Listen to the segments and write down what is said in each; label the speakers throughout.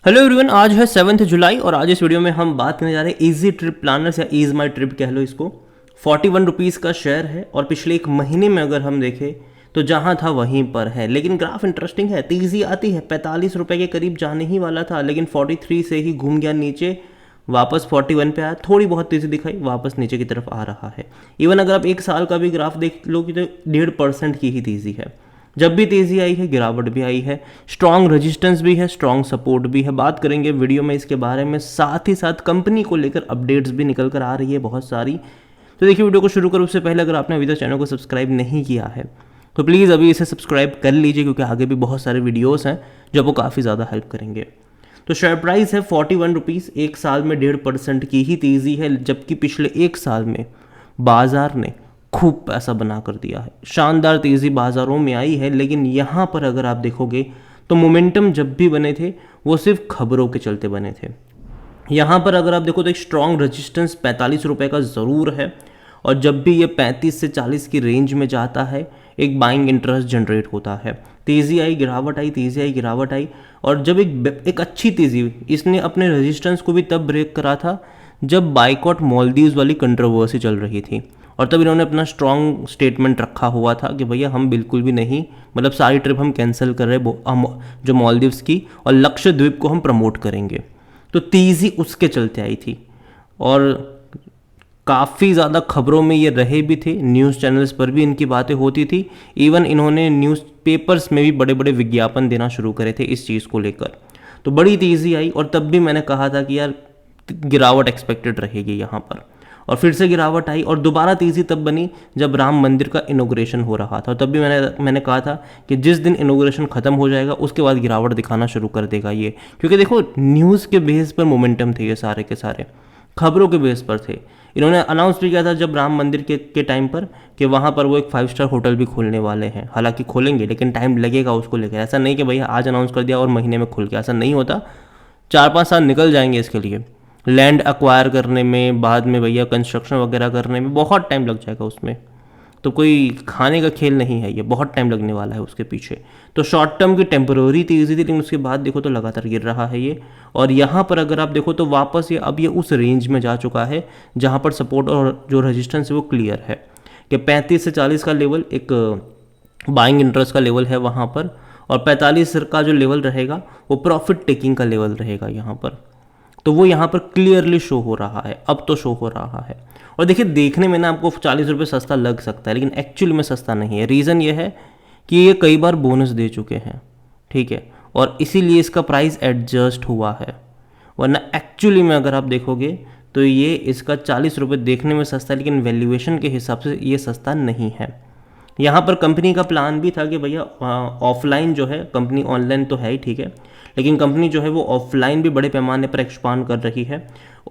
Speaker 1: Hello everyone, आज है 7 जुलाई और आज इस वीडियो में हम बात करने जा रहे हैं इजी ट्रिप प्लानर्स या ईज माई ट्रिप कह लो इसको। 41 रुपीज़ का शेयर है और पिछले एक महीने में अगर हम देखें तो जहां था वहीं पर है। लेकिन ग्राफ इंटरेस्टिंग है, तेज़ी आती है। 45 रुपये के करीब जाने ही वाला था लेकिन 43 से ही घूम गया नीचे, वापस 41 पे आया, थोड़ी बहुत तेज़ी दिखाई, वापस नीचे की तरफ आ रहा है। इवन अगर आप एक साल का भी ग्राफ देख लो कि तो 1.5% की ही तेज़ी है। जब भी तेज़ी आई है गिरावट भी आई है, स्ट्रॉन्ग रेजिस्टेंस भी है, स्ट्रॉन्ग सपोर्ट भी है। बात करेंगे वीडियो में इसके बारे में, साथ ही साथ कंपनी को लेकर अपडेट्स भी निकल कर आ रही है बहुत सारी। तो देखिए, वीडियो को शुरू करो उससे पहले अगर आपने अभी तक चैनल को सब्सक्राइब नहीं किया है तो प्लीज़ अभी इसे सब्सक्राइब कर लीजिए, क्योंकि आगे भी बहुत सारे वीडियोस हैं जो आपको काफ़ी ज़्यादा हेल्प करेंगे। तो शेयर प्राइस है 41 रुपीज़, एक साल में 1.5% की ही तेज़ी है, जबकि पिछले एक साल में बाजार ने खूब पैसा बना कर दिया है। शानदार तेज़ी बाज़ारों में आई है, लेकिन यहाँ पर अगर आप देखोगे तो मोमेंटम जब भी बने थे वो सिर्फ खबरों के चलते बने थे। यहाँ पर अगर आप देखो तो एक स्ट्रॉन्ग रेजिस्टेंस 45 रुपये का ज़रूर है, और जब भी ये 35 से 40 की रेंज में जाता है एक बाइंग इंटरेस्ट जनरेट होता है। तेज़ी आई गिरावट आई, तेज़ी आई गिरावट आई, और जब एक अच्छी तेज़ी हुई, इसने अपने रेजिस्टेंस को भी तब ब्रेक करा था जब बाइकॉट मालदीव्स वाली कंट्रोवर्सी चल रही थी, और तब इन्होंने अपना स्ट्रॉन्ग स्टेटमेंट रखा हुआ था कि भैया हम बिल्कुल भी नहीं, मतलब सारी ट्रिप हम कैंसिल कर रहे हम जो मालदीव्स की, और लक्षद्वीप को हम प्रमोट करेंगे। तो तेज़ी उसके चलते आई थी, और काफ़ी ज़्यादा खबरों में ये रहे भी थे, न्यूज़ चैनल्स पर भी इनकी बातें होती थी। इवन इन्होंने न्यूज़पेपर्स में भी बड़े बड़े विज्ञापन देना शुरू करे थे इस चीज़ को लेकर। तो बड़ी तेज़ी आई, और तब भी मैंने कहा था कि यार गिरावट एक्सपेक्टेड रहेगी यहाँ पर, और फिर से गिरावट आई। और दोबारा तेज़ी तब बनी जब राम मंदिर का इनॉग्रेशन हो रहा था, तब भी मैंने कहा था कि जिस दिन इनॉग्रेशन ख़त्म हो जाएगा उसके बाद गिरावट दिखाना शुरू कर देगा ये, क्योंकि देखो न्यूज़ के बेस पर मोमेंटम थे, ये सारे के सारे खबरों के बेस पर थे। इन्होंने अनाउंस भी किया था जब राम मंदिर के टाइम पर कि वहाँ पर वो एक 5 स्टार होटल भी खोलने वाले हैं। हालांकि खोलेंगे लेकिन टाइम लगेगा उसको लेकर, ऐसा नहीं कि भैया आज अनाउंस कर दिया और महीने में खुल गया, ऐसा नहीं होता। 4-5 साल निकल जाएंगे इसके लिए, लैंड एक्वायर करने में, बाद में भैया कंस्ट्रक्शन वगैरह करने में बहुत टाइम लग जाएगा उसमें। तो कोई खाने का खेल नहीं है ये, बहुत टाइम लगने वाला है उसके पीछे। तो शॉर्ट टर्म की टेम्पररी तेज़ी थी, लेकिन उसके बाद देखो तो लगातार गिर रहा है ये। और यहाँ पर अगर आप देखो तो वापस ये अब ये उस रेंज में जा चुका है जहाँ पर सपोर्ट और जो रेजिस्टेंस है वो क्लियर है कि 35 से 40 का लेवल एक बाइंग इंटरेस्ट का लेवल है वहाँ पर, और 45 का जो लेवल रहेगा वो प्रॉफिट टेकिंग का लेवल रहेगा यहाँ पर। तो वो यहाँ पर क्लियरली शो हो रहा है, अब तो शो हो रहा है। और देखिए, देखने में ना आपको 40 रुपये सस्ता लग सकता है, लेकिन एक्चुअली में सस्ता नहीं है। रीज़न ये है कि ये कई बार बोनस दे चुके हैं, ठीक है, और इसीलिए इसका प्राइस एडजस्ट हुआ है। वरना एक्चुअली में अगर आप देखोगे तो ये इसका 40 रुपये देखने में सस्ता है, लेकिन वैल्यूएशन के हिसाब से ये सस्ता नहीं है। यहाँ पर कंपनी का प्लान भी था कि भैया ऑफलाइन जो है, कंपनी ऑनलाइन तो है ही ठीक है, लेकिन कंपनी जो है वो ऑफलाइन भी बड़े पैमाने पर एक्सपांड कर रही है।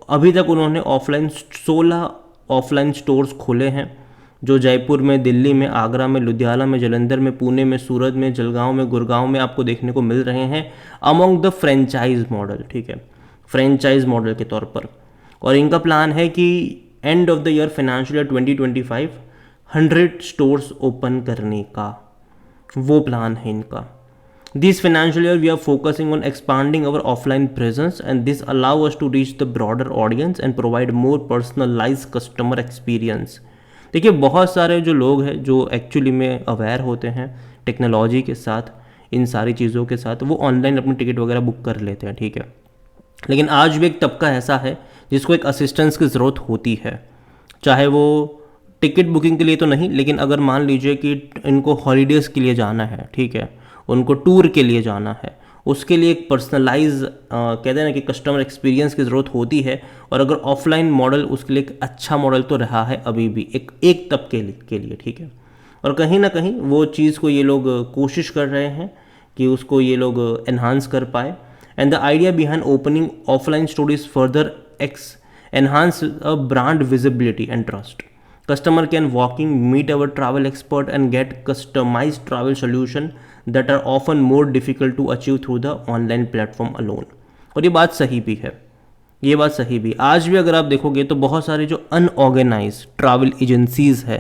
Speaker 1: अभी तक उन्होंने 16 ऑफलाइन स्टोर्स खोले हैं, जो जयपुर में, दिल्ली में, आगरा में, लुधियाना में, जलंधर में, पुणे में, सूरत में, जलगांव में, गुड़गांव में आपको देखने को मिल रहे हैं अमोंग द फ्रेंचाइज मॉडल, ठीक है, फ्रेंचाइज मॉडल के तौर पर। और इनका प्लान है कि end of the year financial year 2025 100 stores open करने का वो प्लान है इनका। This financial year we are focusing on expanding our offline presence, and this allow us to reach the broader audience and provide more personalized customer experience। देखिए, बहुत सारे जो लोग हैं जो एक्चुअली में अवेयर होते हैं टेक्नोलॉजी के साथ, इन सारी चीज़ों के साथ, वो ऑनलाइन अपनी टिकट वगैरह बुक कर लेते हैं, ठीक है। लेकिन आज भी एक तबका ऐसा है जिसको एक असिस्टेंस की ज़रूरत होती है, चाहे वो टिकट बुकिंग के लिए तो नहीं, लेकिन अगर मान लीजिए कि इनको हॉलीडेज़ के लिए जाना है, ठीक है, उनको टूर के लिए जाना है, उसके लिए एक पर्सनलाइज कहते हैं ना कि कस्टमर एक्सपीरियंस की ज़रूरत होती है। और अगर ऑफलाइन मॉडल उसके लिए एक अच्छा मॉडल तो रहा है अभी भी एक तबके के लिए, ठीक है। और कहीं ना कहीं वो चीज़ को ये लोग कोशिश कर रहे हैं कि उसको ये लोग एनहांस कर पाए। And the idea behind opening offline store further enhance brand visibility and trust. Customer can walking meet our travel expert and get customized travel solution that are often more difficult to achieve through the online platform alone। और ये बात सही भी है, ये बात सही भी। आज भी अगर आप देखोगे तो बहुत सारे जो अनऑर्गेनाइज ट्रैवल एजेंसीज है,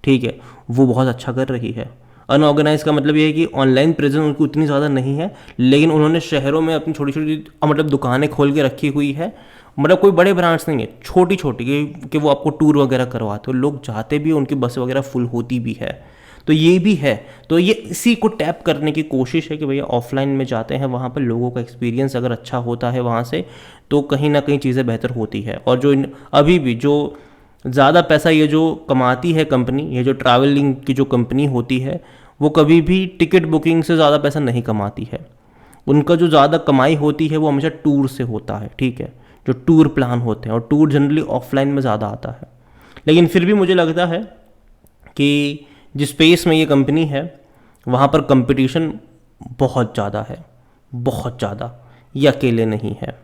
Speaker 1: ठीक है, वो बहुत अच्छा कर रही है। अनऑर्गेनाइज का मतलब ये है कि ऑनलाइन प्रेजेंस उनकी उतनी ज़्यादा नहीं है, लेकिन उन्होंने शहरों में अपनी छोटी छोटी मतलब दुकानें खोल के रखी हुई है। मतलब कोई बड़े ब्रांड्स नहीं है, छोटी छोटी कि वो आपको टूर वगैरह करवाते हो, लोग जाते भी, उनकी बस वगैरह फुल होती भी है। तो ये भी है, तो ये इसी को टैप करने की कोशिश है कि भैया ऑफलाइन में जाते हैं, वहाँ पर लोगों का एक्सपीरियंस अगर अच्छा होता है वहाँ से, तो कहीं ना कहीं चीज़ें बेहतर होती है। और जो अभी भी जो ज़्यादा पैसा ये जो कमाती है कंपनी, ये जो ट्रैवलिंग की जो कंपनी होती है, वो कभी भी टिकट बुकिंग से ज़्यादा पैसा नहीं कमाती है। उनका जो ज़्यादा कमाई होती है वो हमेशा टूर से होता है, ठीक है, जो टूर प्लान होते हैं, और टूर जनरली ऑफलाइन में ज़्यादा आता है। लेकिन फिर भी मुझे लगता है कि जिस स्पेस में ये कंपनी है वहाँ पर कंपटीशन बहुत ज़्यादा है, बहुत ज़्यादा, ये अकेले नहीं है,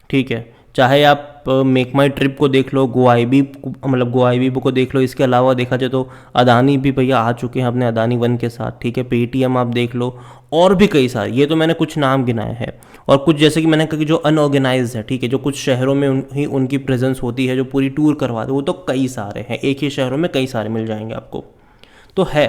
Speaker 1: ठीक है। चाहे आप मेक माई ट्रिप को देख लो, गोआईबी मतलब गोआईबी को देख लो, इसके अलावा देखा जाए तो अदानी भी भैया आ चुके हैं अपने अदानी वन के साथ, ठीक है। पेटीएम आप देख लो, और भी कई सारे, ये तो मैंने कुछ नाम गिनाए हैं। और कुछ जैसे कि मैंने कहा कि जो अनऑर्गेनाइज है, ठीक है, जो कुछ शहरों में ही उनकी प्रेजेंस होती है, जो पूरी टूर करवाते, वो तो कई सारे हैं, एक ही शहरों में कई सारे मिल जाएंगे आपको। तो है,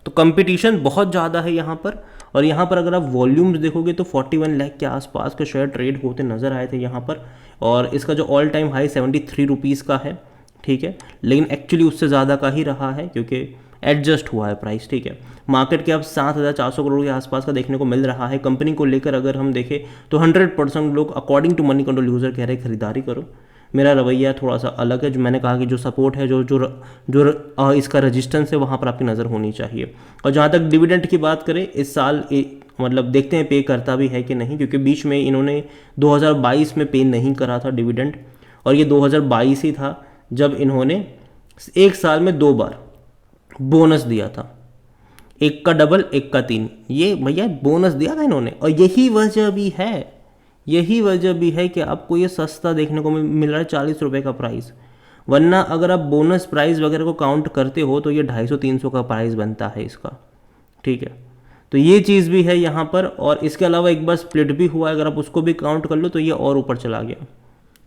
Speaker 1: तो कंपटीशन बहुत ज़्यादा है यहाँ पर। और यहाँ पर अगर आप वॉल्यूम्स देखोगे तो 41 लाख के आसपास के शेयर ट्रेड होते नज़र आए थे यहाँ पर। और इसका जो ऑल टाइम हाई 73 रुपीज़ का है, ठीक है, लेकिन एक्चुअली उससे ज़्यादा का ही रहा है क्योंकि एडजस्ट हुआ है प्राइस, ठीक है। मार्केट कैप 7,400 करोड़ के आसपास का देखने को मिल रहा है। कंपनी को लेकर अगर हम देखें तो 100% लोग according to Moneycontrol user कह रहे हैं खरीदारी करो। मेरा रवैया थोड़ा सा अलग है, जो मैंने कहा कि जो सपोर्ट है, जो इसका रजिस्टेंस है, वहाँ पर आपकी नज़र होनी चाहिए। और जहाँ तक डिविडेंड की बात करें, इस साल मतलब देखते हैं पे करता भी है कि नहीं, क्योंकि बीच में इन्होंने 2022 में पे नहीं करा था डिविडेंड, और ये 2022 ही था जब इन्होंने एक साल में 2 बार बोनस दिया था, एक का डबल, एक का 3, ये भैया बोनस दिया था इन्होंने। और यही वजह भी है कि आपको ये सस्ता देखने को मिल रहा है 40 रुपये का प्राइस। वरना अगर आप बोनस प्राइस वगैरह को काउंट करते हो तो ये 250-300 का प्राइस बनता है इसका, ठीक है। तो ये चीज़ भी है यहाँ पर। और इसके अलावा एक बार स्प्लिट भी हुआ है, अगर आप उसको भी काउंट कर लो तो ये और ऊपर चला गया।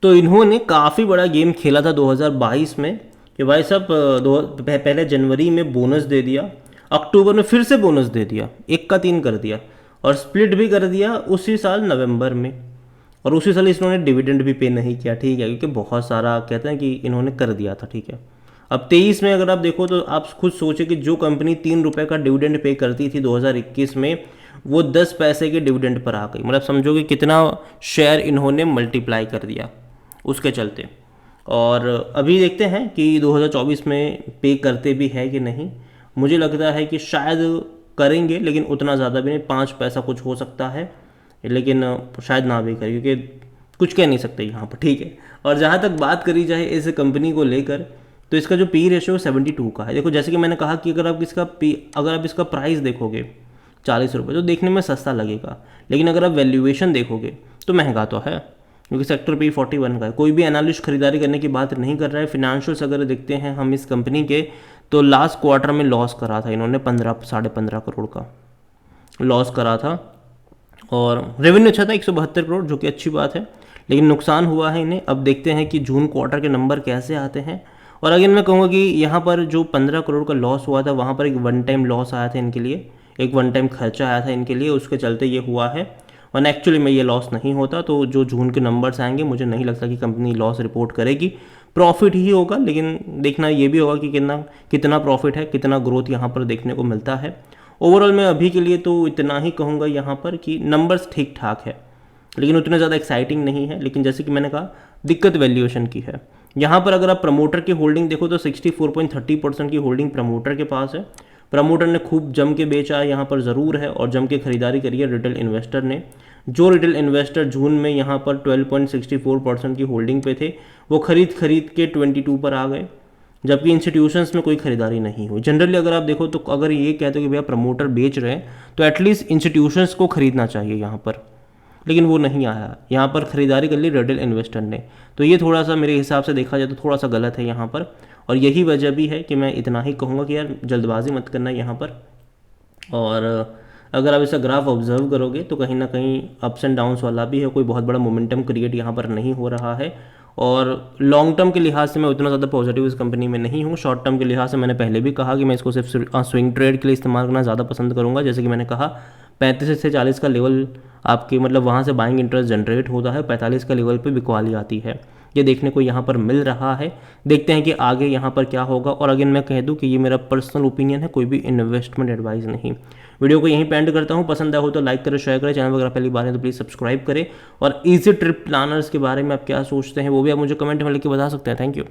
Speaker 1: तो इन्होंने काफ़ी बड़ा गेम खेला था 2022 में कि भाई साहब पहले जनवरी में बोनस दे दिया, अक्टूबर में फिर से बोनस दे दिया, 1 का 3 कर दिया, और स्प्लिट भी कर दिया उसी साल नवंबर में। और उसी साल इन्होंने डिविडेंड भी पे नहीं किया, ठीक है, क्योंकि बहुत सारा कहते हैं कि इन्होंने कर दिया था, ठीक है। अब 23 में अगर आप देखो तो आप खुद सोचे कि जो कंपनी 3 रुपये का डिविडेंड पे करती थी 2021 में, वो 10 पैसे के डिविडेंड पर आ गई। मतलब समझो कि कितना शेयर इन्होंने मल्टीप्लाई कर दिया उसके चलते। और अभी देखते हैं कि 2024 में पे करते भी है कि नहीं। मुझे लगता है कि शायद करेंगे, लेकिन उतना ज़्यादा भी नहीं, 5 पैसा कुछ हो सकता है, लेकिन शायद ना भी करें, क्योंकि कुछ कह नहीं सकते यहाँ पर, ठीक है। और जहाँ तक बात करी जाए इस कंपनी को लेकर, तो इसका जो पी रेशियो 72 का है। देखो जैसे कि मैंने कहा कि अगर आप इसका प्राइस देखोगे 40 रुपये तो देखने में सस्ता लगेगा, लेकिन अगर आप वैल्यूएशन देखोगे तो महंगा तो है, क्योंकि सेक्टर पी 41 का है। कोई भी एनालिस्ट खरीदारी करने की बात नहीं कर रहा है। फिनेंशियल्स अगर देखते हैं हम इस कंपनी के, तो लास्ट क्वार्टर में लॉस करा था इन्होंने 15 करोड़ का लॉस करा था। और रेवेन्यू अच्छा था 172 करोड़, जो कि अच्छी बात है, लेकिन नुकसान हुआ है इन्हें। अब देखते हैं कि जून क्वार्टर के नंबर कैसे आते हैं। और अगेन मैं कहूँगा कि यहाँ पर जो 15 करोड़ का लॉस हुआ था, वहाँ पर एक वन टाइम लॉस आया था इनके लिए, एक वन टाइम खर्चा आया था इनके लिए, उसके चलते ये हुआ है। वरना एक्चुअली में ये लॉस नहीं होता। तो जो जून के नंबर्स आएंगे, मुझे नहीं लगता कि कंपनी लॉस रिपोर्ट करेगी, प्रॉफिट ही होगा। लेकिन देखना ये भी होगा कि कितना प्रॉफिट है, कितना ग्रोथ यहाँ पर देखने को मिलता है। ओवरऑल मैं अभी के लिए तो इतना ही कहूँगा यहाँ पर कि नंबर्स ठीक ठाक है, लेकिन उतने ज़्यादा एक्साइटिंग नहीं है। लेकिन जैसे कि मैंने कहा, दिक्कत वैल्यूएशन की है। यहाँ पर अगर आप प्रमोटर की होल्डिंग देखो तो 64.30% की होल्डिंग प्रमोटर के पास है। प्रमोटर ने खूब जम के बेचा है यहाँ पर ज़रूर है, और जम के खरीदारी करी है रिटेल इन्वेस्टर ने। जो रिटेल इन्वेस्टर जून में यहाँ पर 12.64% की होल्डिंग पे थे, वो खरीद के 22 पर आ गए, जबकि इंस्टीट्यूशंस में कोई खरीदारी नहीं हुई। जनरली अगर आप देखो तो अगर ये कहते हो कि भैया प्रमोटर बेच रहे हैं तो एटलीस्ट इंस्टीट्यूशंस को खरीदना चाहिए यहाँ पर, लेकिन वो नहीं आया। यहाँ पर खरीदारी कर ली रिटेल इन्वेस्टर ने। तो ये थोड़ा सा मेरे हिसाब से देखा जाए तो थोड़ा सा गलत है यहाँ पर। और यही वजह भी है कि मैं इतना ही कहूँगा कि यार जल्दबाजी मत करना यहाँ पर। और अगर आप इसका ग्राफ ऑब्जर्व करोगे तो कहीं ना कहीं अप्स एंड डाउन्स वाला भी है, कोई बहुत बड़ा मोमेंटम क्रिएट यहाँ पर नहीं हो रहा है। और लॉन्ग टर्म के लिहाज से मैं उतना ज़्यादा पॉजिटिव इस कंपनी में नहीं हूँ। शॉर्ट टर्म के लिहाज से मैंने पहले भी कहा कि मैं इसको सिर्फ स्विंग ट्रेड के लिए इस्तेमाल करना ज़्यादा पसंद करूँगा। जैसे कि मैंने कहा 35 से 40 का लेवल आपकी मतलब वहाँ से बाइंग इंटरेस्ट जनरेट होता है, 45 का लेवल पे बिकवाली आती है। ये देखने को यहाँ पर मिल रहा है। देखते हैं कि आगे यहाँ पर क्या होगा। और अगेन मैं कह दूँ कि ये मेरा पर्सनल ओपिनियन है, कोई भी इन्वेस्टमेंट एडवाइस नहीं। वीडियो को यहीं पे एंड करता हूँ। पसंद आया हो तो लाइक करें, शेयर करें। चैनल वगैरह पहली बार है तो प्लीज़ सब्सक्राइब करें। और ईजी ट्रिप प्लानर्स के बारे में आप क्या सोचते हैं वो भी आप मुझे कमेंट में लिख के बता सकते हैं। Thank you.